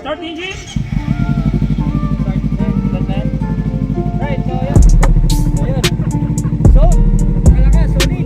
Start engine. Right, so yan. Ayun. So, napakalakas, solid.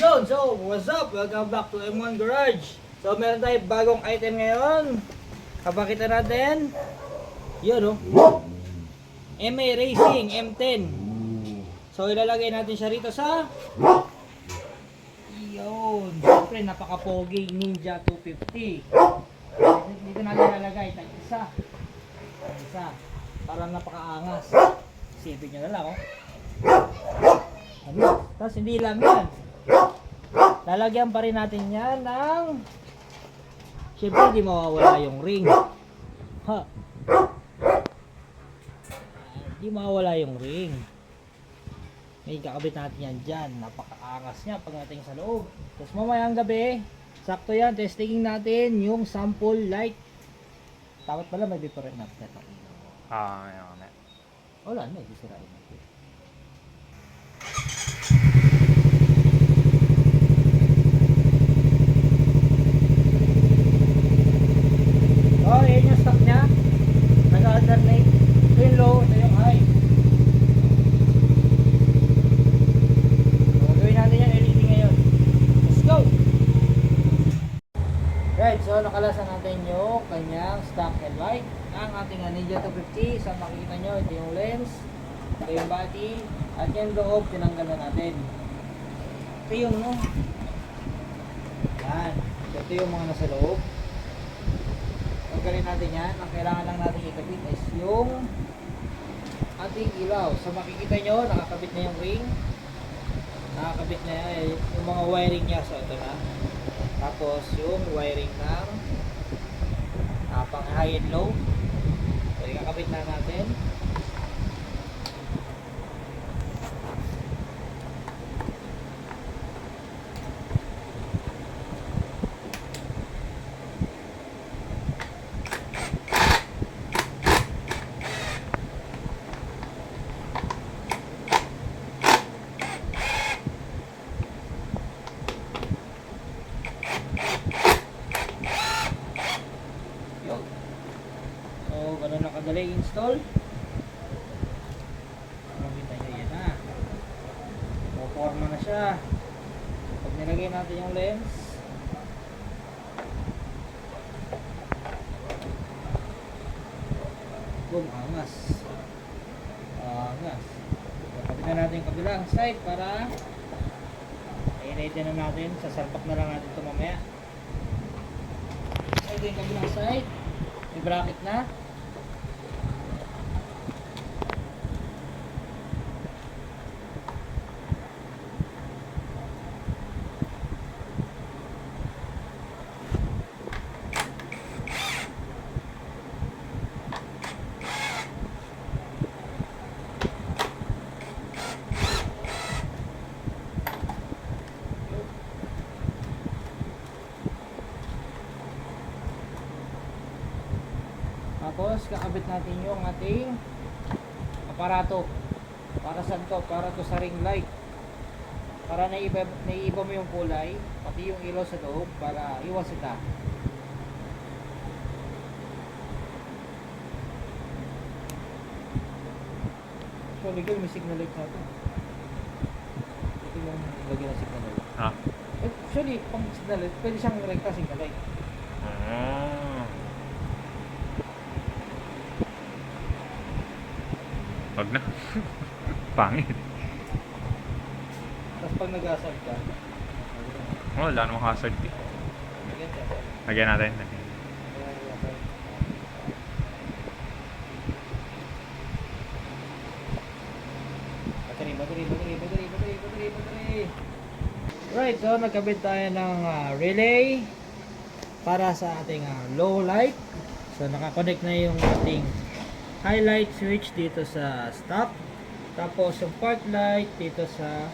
Yun, so what's up? Welcome back to M1 Garage. So meron tayong bagong item ngayon. Kapakita natin. Yun oh. MA Racing M10. So ilalagay natin siya rito sa yun. Siyempre napaka-pogi Ninja 250. Dito natin ilalagay. Isa. Para napaka-angas. Isipin nyo na lang oh. Tapos hindi lang yan. Lalagyan pa rin natin yan ng siyempre di mawawala yung ring. Ha. Di mawawala yung ring. May kakabit natin yan dyan. Napakaangas niya pagdating sa loob. Tapos mamayang gabi, sakto yan, testingin natin yung sample light. Dapat pala may different na net. Ayun. Wala na, isirain natin. Oh, yun yung stock niya. Nag-alternate. Ito yung low, ito yung high. So, gawin natin yung LED ngayon. Let's go! Right, so nakalasan natin yung kanyang stock headlight. Ang ating Ninja 250. Sa makikita nyo, ito yung lens, ito yung body, at yung loob, tinanggal na natin. Ito yung no. Yan. Ito yung mga nasa loob. Tanggalin natin yan. Ang kailangan lang natin ikabit is yung ating ilaw. So makikita nyo, nakakabit na yung ring. Nakakabit na yan, yung mga wiring nya. So ito na. Tapos yung wiring ng pang high and low. So ikakabit na natin. So, ganun lang kadali install. Makita nyo yan na. Puporma na siya. Pag nilagay natin yung lens, boom, angas. Angas. Kapit na natin yung kabilang side para i-ready na natin. Sasalpak na lang natin ito mamaya. Ito yung kabilang side. May bracket na. Tapos kakabit natin yung ating aparato. Para saan to? Para to sa ring light. Para naiiba mo yung kulay, pati yung ilaw sa loob para iwas sila. So legal, may signal light na ito. Ito yung lagyan ng signal light. Actually, pang signal light, pwede siyang rekta signal light. Wag na. Pangit. Tapos pag nag-asal ka, Wala namang hazard eh. lagyan siya. Lagyan natin. Battery. Right, so nagkabit tayo ng relay para sa ating low light. So nakakonect na yung ating highlight switch dito sa stop. Tapos yung park light dito sa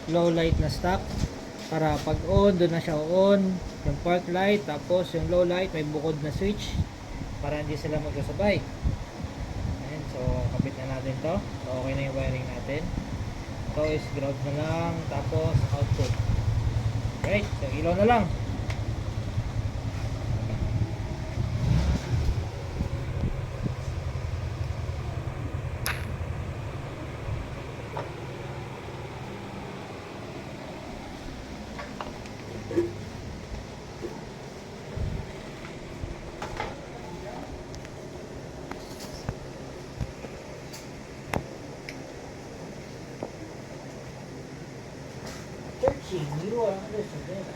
low light na stop. Para pag on, doon na siya on. Yung park light, tapos yung low light may bukod na switch. Para hindi sila magkasabay. Ayan, so kapit na natin to. So okay na yung wiring natin. Ito is ground na lang, tapos output. Right, so ilaw na lang. Searching, you are understood.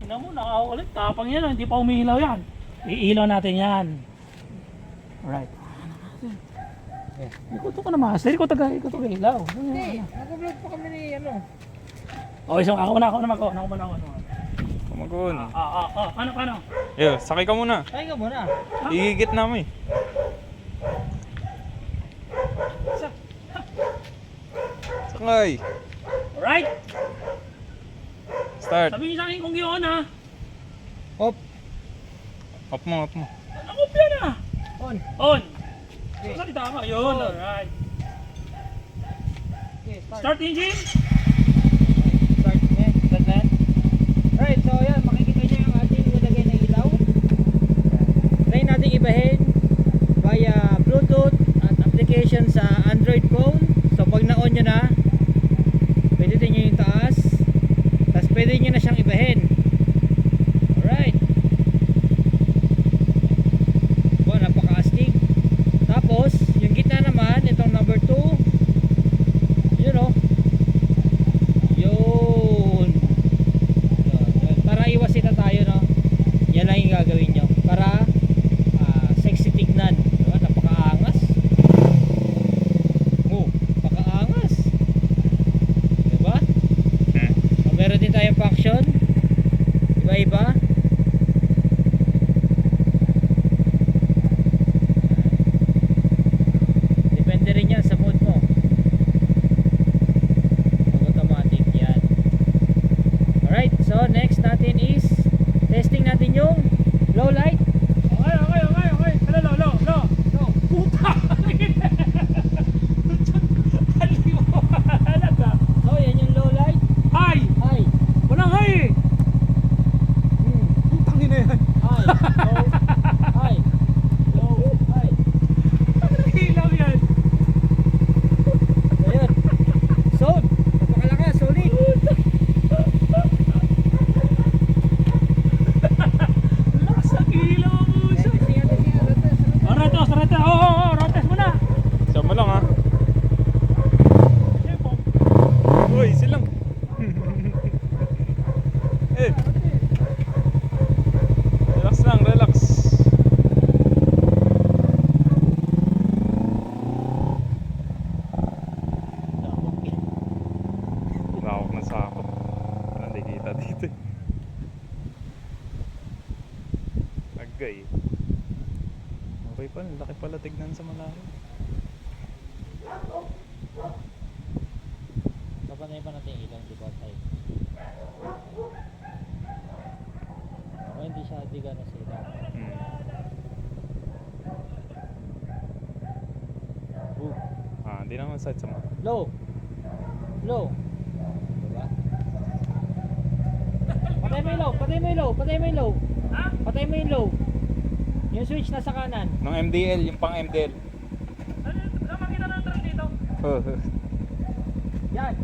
Tingnan mo, nakakakulit. Tapang yan, hindi pa umiilaw yan. Iilaw natin yan. Alright. Yeah. Ikuto ko na master, ikuto ka ilaw. Hindi, nag-vlog pa kami ni ano. Okay, so ako na. Kumagun. Paano? Yo, sakay ka muna. Ay ka muna. Igigit na mo eh. Sakay. Alright, Start. sabihin sa akin kung yun ha. Op, Off mo. Nakop yan ha. on. On. Okay. Salita ka, yun. Alright. Okay, Start engine. Start na. Start na. Right, so yan, makikita nyo yung ating nilagay na ilaw. Try natin ibahin via Bluetooth at application sa Android phone. So pag na-on nyo na, pwede nyo yung taas. Tapos pwede nyo na siyang ibahin. Alright. Oh, napaka-astig. Tapos, yung gitna naman, itong number 2. Yun o. Yun. Para iwasin na tayo, no? Yan lang yung gagawin nyo. Para sexy tignan. Diba? Napaka-angas. Oh, napaka-angas. Diba? So, meron din tayong function. Iba-iba. Depende rin yan sa mood mo. Automatic yan. Alright, so next natin is testing natin yung low light. Okay. Hello. No. Puta! Aliwanag ka. So yan yung low light. Hi! High. Walang hi eh! Putang ina yan. High. Low. High. Low. High. Ilaw yan. So yun. So, napakalakas. Solid. Lakas ang ilaw mo siya. Testing natin. Rates. Rates mo na. Siya mo lang ha. Uy, silang. Eh. Relax lang, relax. Lawak na sakot. Hindi kita dito. Agay. Okay pa, laki pala tignan sa malayo. Papanay pa natin yung ilang diba tayo. O hindi siya diga na sila. Hindi naman side sa mga. Low. Low. Diba? Patay mo yung low. Ha? Patay mo yung low. Yung switch nasa kanan. Nung MDL, yung pang MDL. Ano makita ng truck dito? Yan.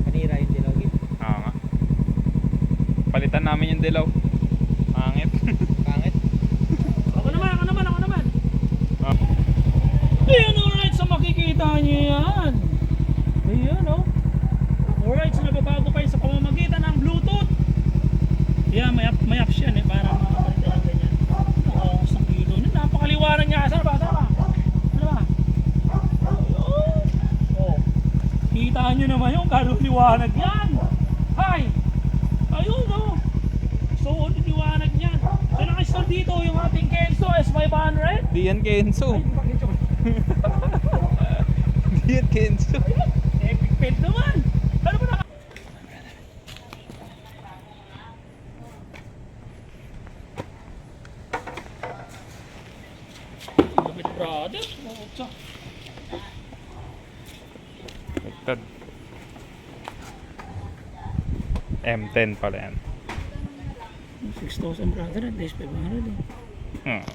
Kanira yung dilogin. nga. Palitan namin yung dilaw. Pangit. Pangit. Ako naman. Ah. Ayan, alright. So makikita nyo nyo naman yung gano'ng liwanag yan. Hi! Ayun o. So, liwanag yan. So, naka-install dito yung ating Kenzo S500. Di yan Kenzo. Di yan Kenzo. Epic build naman. Ano ba naka... Lapit brother. Mokotsa. Tad. M10 pala yan. 6,000 brother at least 500 eh. Hmm.